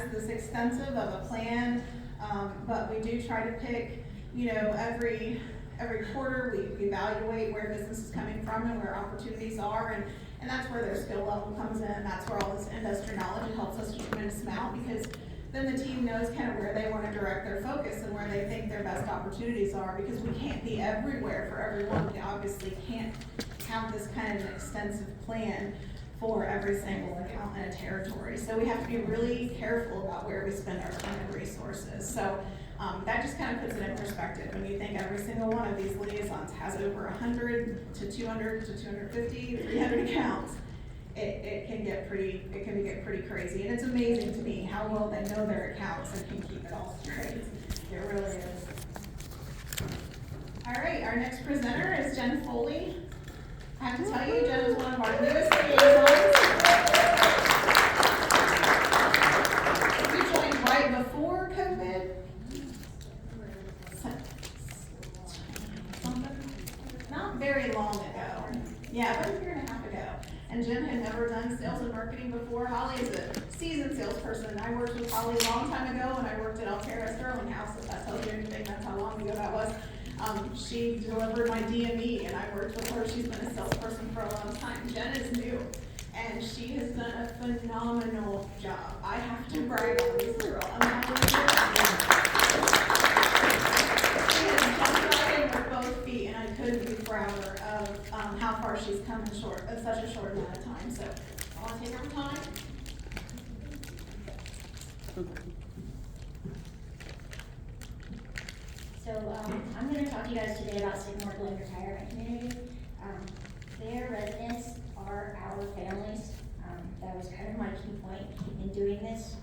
this extensive of a plan, but we do try to pick, every quarter we evaluate where business is coming from and where opportunities are, and that's where their skill level comes in. That's where all this industry knowledge helps us a tremendous amount, because then the team knows kind of where they want to direct their focus and where they think their best opportunities are, because we can't be everywhere for everyone. We obviously can't have this kind of an extensive plan for every single account in a territory. So we have to be really careful about where we spend our time and resources. So that just kind of puts it in perspective. When you think every single one of these liaisons has over 100 to 200 to 250, 300 accounts, it can get pretty crazy. And it's amazing to me how well they know their accounts and can keep it all straight. It really is. All right, our next presenter is Jen Foley. I have to tell you, Jen is one of our newest liaisons. We joined right before COVID. Not very long ago. Yeah, about a year and a half ago. And Jen had never done sales and marketing before. Holly is a seasoned salesperson. I worked with Holly a long time ago when I worked at Altera Sterling House. If that tells you anything, that's how long ago that was. She delivered my DME, and I worked with her. She's been a salesperson for a long time. Jen is new, and she has done a phenomenal job. I have to brag on this girl. She has jumped right in with both feet, and I couldn't be prouder of how far she's come in such a short amount of time. So I want to take her time. So I'm going to talk to you guys today about Sycamore Glen Retirement Community. Their residents are our families. That was kind of my key point in doing this.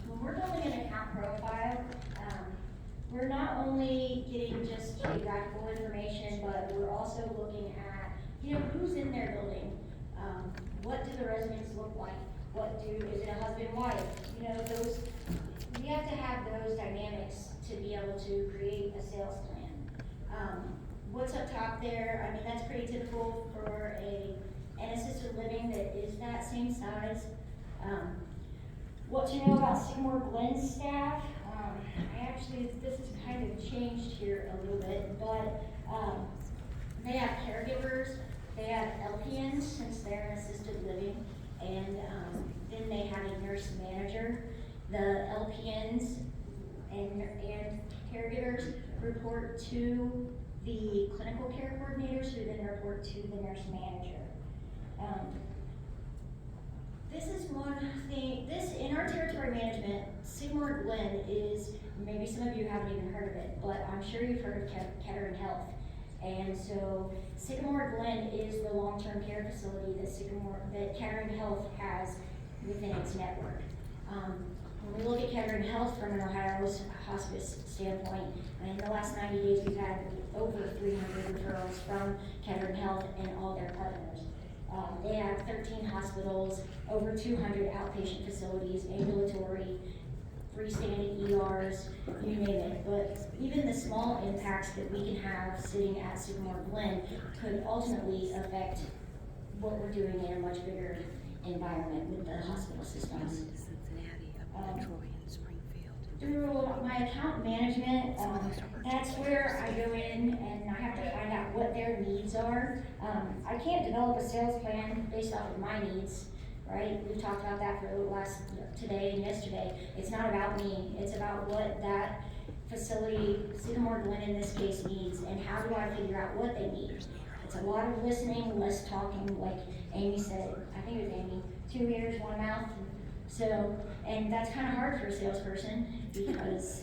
When we're building an account profile, we're not only getting just geographical information, but we're also looking at, who's in their building. What do the residents look like? Is it a husband, wife? We have to have those dynamics to be able to create a sales plan. What's up top there, that's pretty typical for an assisted living that is that same size. What to know about Sycamore Glen staff, this has kind of changed here a little bit, but they have caregivers, they have LPNs since they're an assisted living, and then they have a nurse manager. The LPNs and caregivers report to the clinical care coordinators, who then report to the nurse manager. This is one thing, in our territory management, Sycamore Glen is, maybe some of you haven't even heard of it, but I'm sure you've heard of Kettering Health. And so Sycamore Glen is the long-term care facility that Kettering Health has within its network. When we look at Kettering Health from an Ohio hospice standpoint, in the last 90 days we've had over 300 referrals from Kettering Health and all their partners. They have 13 hospitals, over 200 outpatient facilities, ambulatory, freestanding ERs, you name it. But even the small impacts that we can have sitting at Sycamore Glen could ultimately affect what we're doing in a much bigger environment with the hospital systems. Through my account management, that's where I go in and I have to find out what their needs are. I can't develop a sales plan based off of my needs, right? We've talked about that for today and yesterday. It's not about me, it's about what that facility, Sycamore Glen in this case, needs, and how do I figure out what they need. It's a lot of listening, less talking, like Amy said. I think it was Amy, 2 ears, 1 mouth. So, and that's kind of hard for a salesperson, because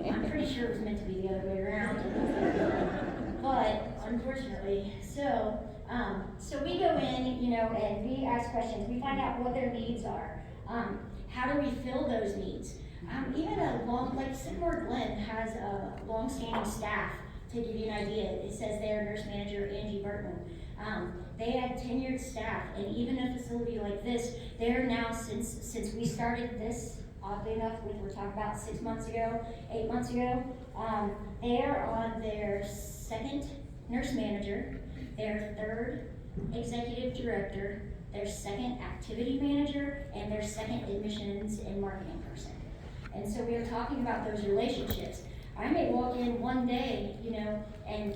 I'm pretty sure it was meant to be the other way around. But unfortunately, so we go in, and we ask questions. We find out what their needs are. How do we fill those needs? Even like Sycamore Glen has a long-standing staff. To give you an idea, it says there, nurse manager Angie Burton. They had tenured staff, and even a facility like this, they're now, since we started this, oddly enough, we're talking about 6 months ago, 8 months ago, they are on their second nurse manager, their third executive director, their second activity manager, and their second admissions and marketing person. And so we are talking about those relationships. I may walk in one day, and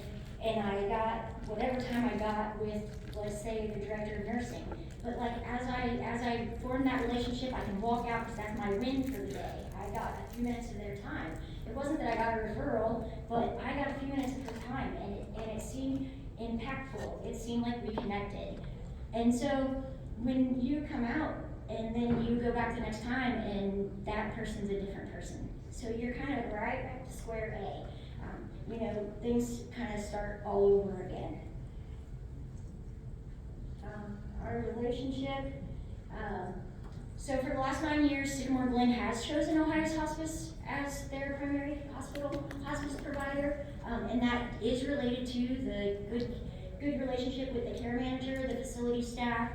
I got whatever time I got with, let's say, the director of nursing. But like as I form that relationship, I can walk out because that's my win for the day. I got a few minutes of their time. It wasn't that I got a referral, but I got a few minutes of her time, and it seemed impactful. It seemed like we connected. And so when you come out and then you go back the next time and that person's a different person. So you're kind of right back to square A. Things kind of start all over again. Our relationship, so for the last 9 years, Sycamore Glen has chosen Ohio's Hospice as their primary hospice provider, and that is related to the good relationship with the care manager, the facility staff.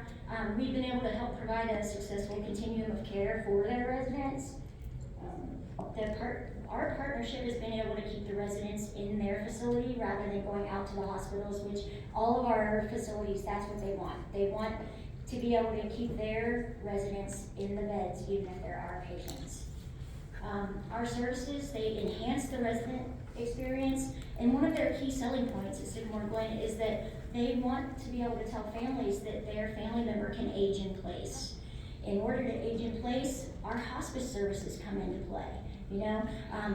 We've been able to help provide a successful continuum of care for their residents. Our partnership has been able to keep the residents in their facility rather than going out to the hospitals, which all of our facilities, that's what they want. They want to be able to keep their residents in the beds even if there are patients. Our services, they enhance the resident experience, and one of their key selling points at Sycamore Glen is that they want to be able to tell families that their family member can age in place. In order to age in place, our hospice services come into play.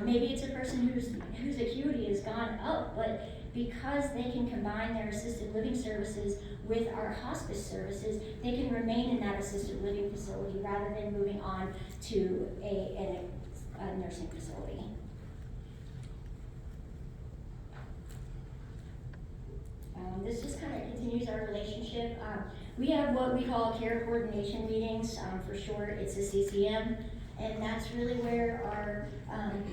Maybe it's a person whose acuity has gone up, but because they can combine their assisted living services with our hospice services, they can remain in that assisted living facility rather than moving on to a nursing facility. This just kind of continues our relationship. We have what we call care coordination meetings. For short, it's a CCM. And that's really where our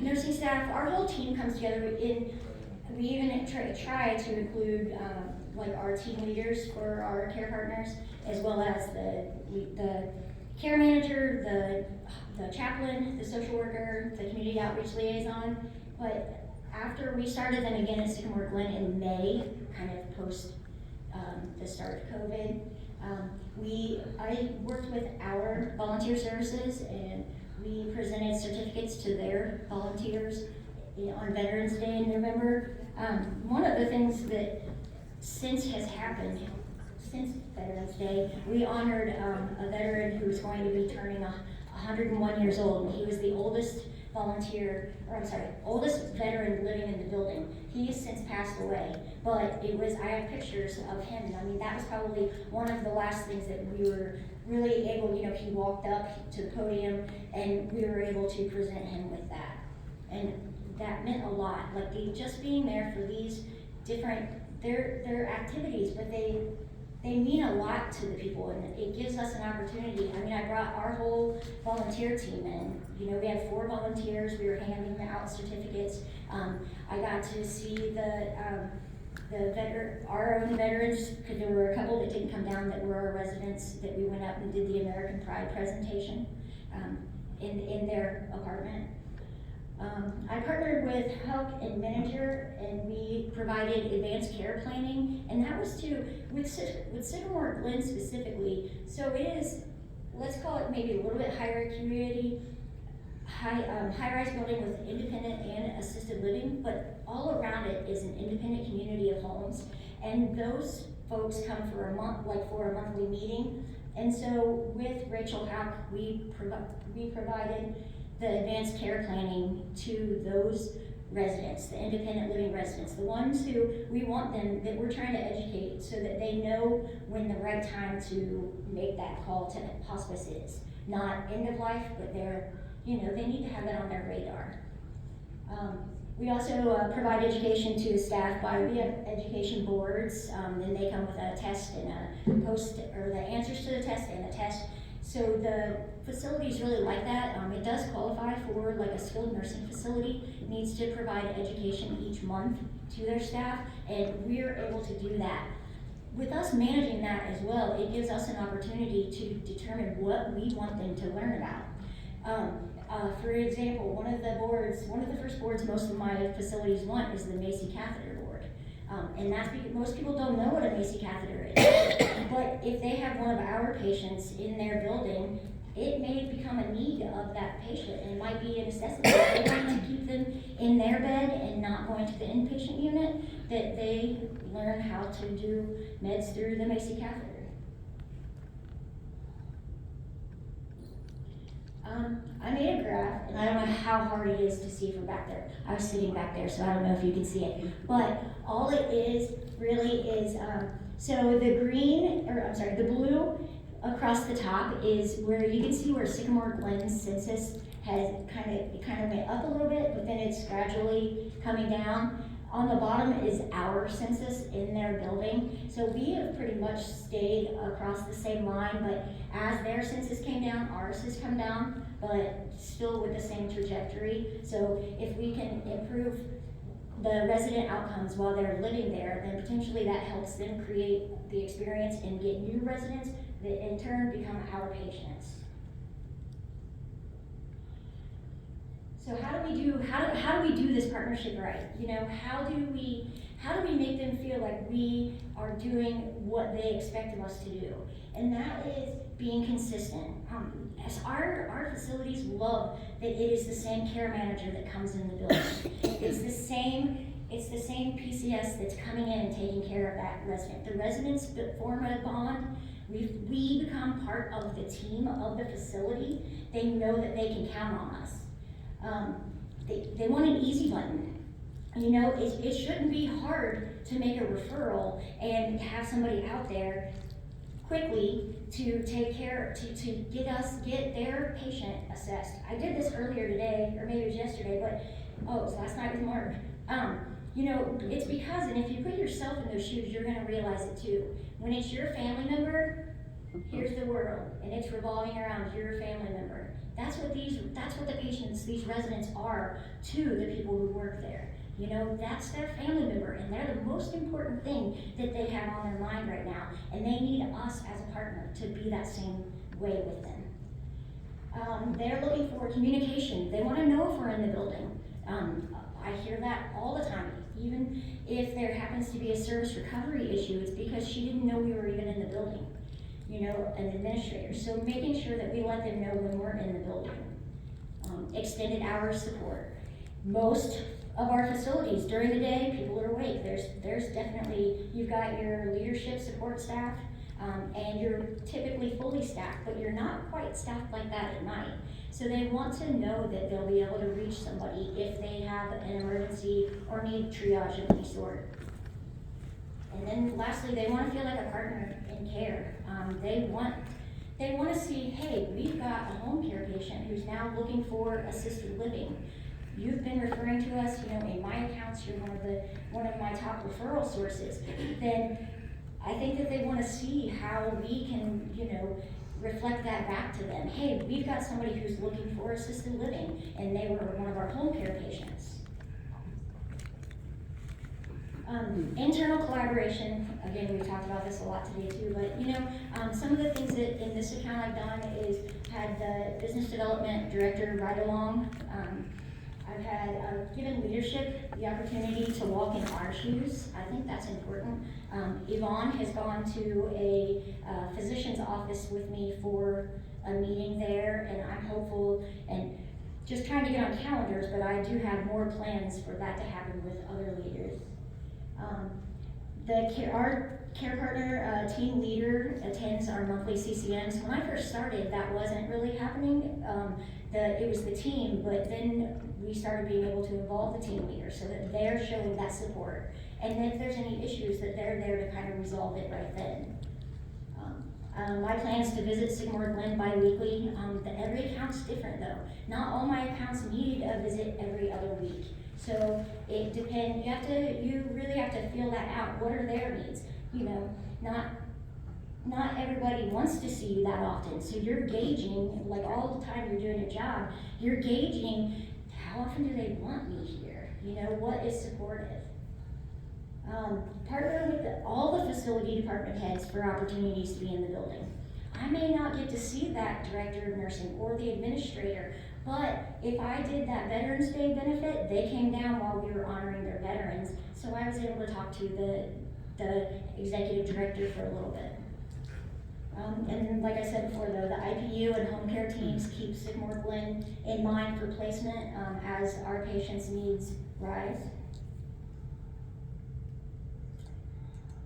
nursing staff, our whole team comes together. We even try to include like our team leaders for our care partners, as well as the care manager, the chaplain, the social worker, the community outreach liaison. But after we started them again at Sycamore Glen in May, kind of post the start of COVID, I worked with our volunteer services, and we presented certificates to their volunteers on Veterans Day in November. One of the things that since Veterans Day, we honored a veteran who was going to be turning 101 years old, and he was the oldest oldest veteran living in the building. He has since passed away, but I have pictures of him. I mean, that was probably one of the last things that we were really able, he walked up to the podium and we were able to present him with that. And that meant a lot, like just being there for these different, their activities, but they mean a lot to the people, and it gives us an opportunity. I mean, I brought our whole volunteer team in. We had 4 volunteers. We were handing out certificates. I got to see our own veterans, because there were a couple that didn't come down that were our residents, that we went up and did the American Pride presentation in their apartment. I partnered with Help and Manager, and we provided advanced care planning, and that was with Sycamore Glen specifically. So it is, let's call it maybe a little bit higher acuity, high-rise building with independent and assisted living, but all around it is an independent community of homes, and those folks come for a monthly meeting. And so with Rachel Hack, we provided the advanced care planning to those residents, the independent living residents, the ones who we want them, that we're trying to educate so that they know when the right time to make that call to hospice is. Not end of life, but they need to have it on their radar. We also provide education to staff we have education boards, and they come with a test and a the answers to the test and a test. So the facilities really like that. It does qualify for like a skilled nursing facility. It needs to provide education each month to their staff, and we're able to do that. With us managing that as well, it gives us an opportunity to determine what we want them to learn about. For example, one of the first boards most of my facilities want is the Macy Catheter Board. And that's because most people don't know what a MACI catheter is. But if they have one of our patients in their building, it may become a need of that patient, and it might be a necessity. If they want to keep them in their bed and not going to the inpatient unit, that they learn how to do meds through the MACI catheter. I made a graph, and I don't know how hard it is to see from back there. I was sitting back there, so I don't know if you can see it. But all it is really is, so the the blue across the top is where you can see where Sycamore Glen's census has kind of went up a little bit, but then it's gradually coming down. On the bottom is our census in their building. So we have pretty much stayed across the same line, but as their census came down, ours has come down, but still with the same trajectory. So if we can improve the resident outcomes while they're living there, then potentially that helps them create the experience and get new residents that in turn become our patients. So how do we do this partnership right? You know, how do we make them feel like we are doing what they expect of us to do? And that is being consistent. As our facilities love that it is the same care manager that comes in the building. It's the same PCS that's coming in and taking care of that resident. The residents form a bond. We become part of the team of the facility. They know that they can count on us. They want an easy button. You know, it shouldn't be hard to make a referral and have somebody out there quickly to take care, to get their patient assessed. I did this earlier today, or maybe it was yesterday, but it was last night with Mark. You know, it's because, and if you put yourself in those shoes, you're gonna realize it too. When it's your family member, here's the world, and it's revolving around your family member. That's what the patients, these residents are to the people who work there. You know, that's their family member, and they're the most important thing that they have on their mind right now, and they need us as a partner to be that same way with them. They're looking for communication. They want to know if we're in the building. I hear that all the time. Even if there happens to be a service recovery issue, it's because she didn't know we were even in the building. You know, an administrator. So making sure that we let them know when we're in the building. Extended hours support. Most of our facilities during the day, people are awake. There's definitely, you've got your leadership support staff, and you're typically fully staffed, but you're not quite staffed like that at night. So they want to know that they'll be able to reach somebody if they have an emergency or need triage of any sort. And then lastly, they want to feel like a partner in care. They want to see, hey, we've got a home care patient who's now looking for assisted living. You've been referring to us, you know, in my accounts, you're one of my top referral sources. Then I think that they want to see how we can, you know, reflect that back to them. Hey, we've got somebody who's looking for assisted living, and they were one of our home care patients. Internal collaboration, again, we talked about this a lot today too, but you know, some of the things that in this account I've done is had the business development director ride along. I've had given leadership the opportunity to walk in our shoes. I think that's important. Yvonne has gone to a physician's office with me for a meeting there, and I'm hopeful and just trying to get on calendars, but I do have more plans for that to happen with other leaders. Our care partner team leader attends our monthly CCMs. When I first started, that wasn't really happening. It was the team, but then we started being able to involve the team leader so that they're showing that support. And then if there's any issues, that they're there to kind of resolve it right then. My plan is to visit Sycamore Glen bi-weekly. Every account's different though. Not all my accounts need a visit every other week. So it depends, you really have to feel that out. What are their needs? You know, not everybody wants to see you that often. So you're gauging, like all the time you're doing your job, you're gauging how often do they want me here? You know, what is supportive? Partner with all the facility department heads for opportunities to be in the building. I may not get to see that director of nursing or the administrator, but if I did that Veterans Day benefit, they came down while we were honoring their veterans, so I was able to talk to the executive director for a little bit. And like I said before though, the IPU and home care teams keep Sycamore Glen in mind for placement as our patients' needs rise.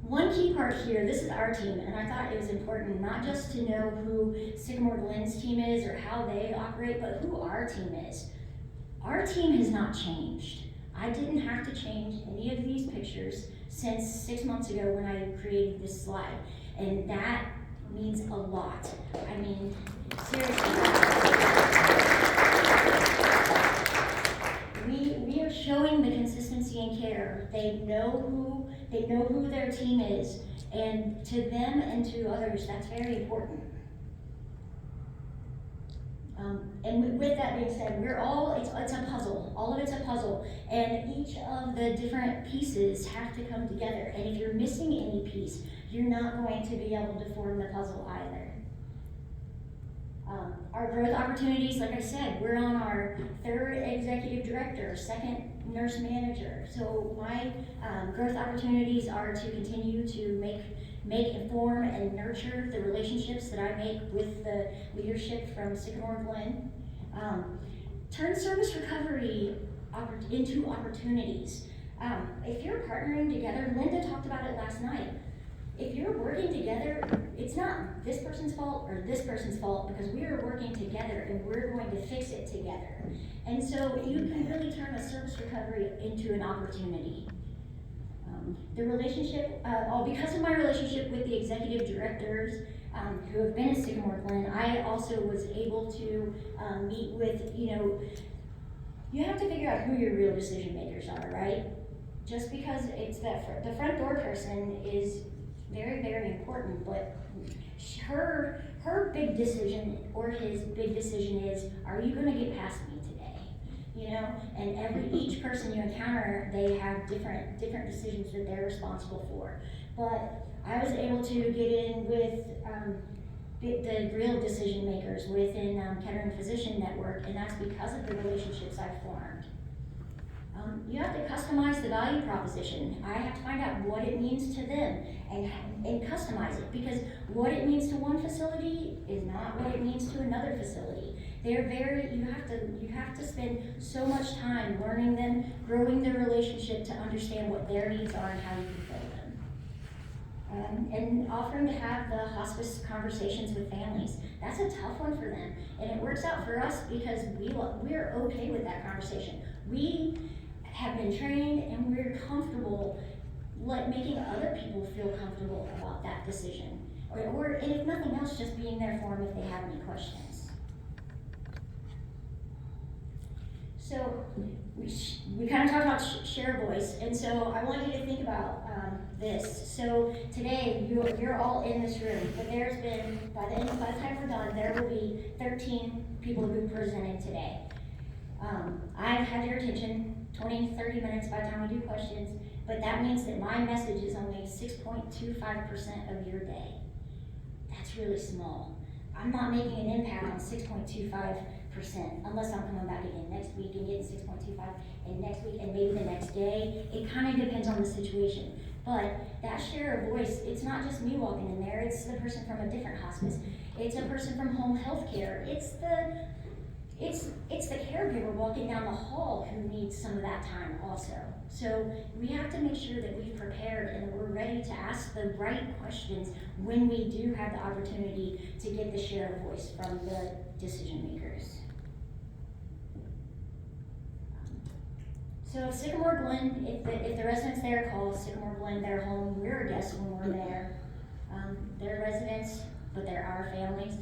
One key part here, this is our team, and I thought it was important not just to know who Sycamore Glen's team is or how they operate, but who our team is. Our team has not changed. I didn't have to change any of these pictures since 6 months ago when I created this slide, and that means a lot. I mean, seriously. We are showing the consistency in care. They know who their team is, and to them and to others, that's very important. And with that being said, it's a puzzle. All of it's a puzzle, and each of the different pieces have to come together. And if you're missing any piece, you're not going to be able to form the puzzle either. Our growth opportunities, like I said, we're on our 3rd executive director, 2nd nurse manager. So my growth opportunities are to continue to inform and nurture the relationships that I make with the leadership from Sycamore Glen. Turn service recovery into opportunities. If you're partnering together, Linda talked about it last night. If you're working together, it's not this person's fault or this person's fault, because we are working together and we're going to fix it together. And so you can really turn a service recovery into an opportunity. The relationship, because of my relationship with the executive directors who have been at Sycamore Glen, I also was able to meet with, you have to figure out who your real decision makers are, right? Just because it's the front door person is very, very important, but her big decision or his big decision is, are you gonna get past me today? And each person you encounter, they have different decisions that they're responsible for. But I was able to get in with the real decision makers within Kettering Physician Network, and that's because of the relationships I've formed. You have to customize the value proposition. I have to find out what it means to them and customize it, because what it means to one facility is not what it means to another facility. You have to spend so much time learning them, growing their relationship to understand what their needs are and how you can fill them. And offering to have the hospice conversations with families. That's a tough one for them. And it works out for us because we're okay with that conversation. We have been trained and we're comfortable making other people feel comfortable about that decision. And if nothing else, just being there for them if they have any questions. So we kind of talked about share voice, and so I want you to think about this. So today you're all in this room, but there's been, by the time we're done, there will be 13 people who presented today. I've had your attention 20, 30 minutes by the time we do questions, but that means that my message is only 6.25% of your day. That's really small. I'm not making an impact on 6.25% unless I'm coming back again next week and getting 6.25 and next week and maybe the next day. It kind of depends on the situation. But that share of voice, it's not just me walking in there, it's the person from a different hospice. It's a person from home health care. It's the caregiver walking down the hall who needs some of that time also. So we have to make sure that we've prepared and that we're ready to ask the right questions when we do have the opportunity to get the share of voice from the decision makers. So Sycamore Glen, if the residents there call Sycamore Glen their home, we're a guest when we're there. They're residents, but they're our families.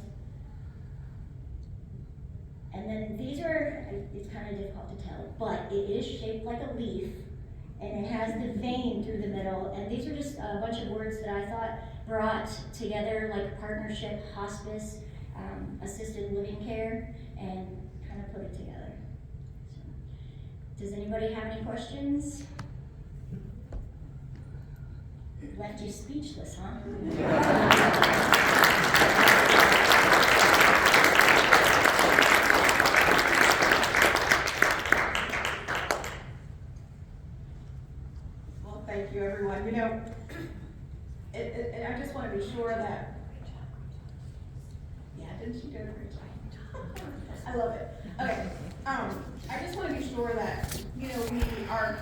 And then these are, it's kind of difficult to tell, but it is shaped like a leaf, and it has the vein through the middle, and these are just a bunch of words that I thought brought together like partnership, hospice, assisted living care, and kind of put it together. So, does anybody have any questions? Left you speechless, huh? I love it. Okay, I just wanna be sure that, you know, we are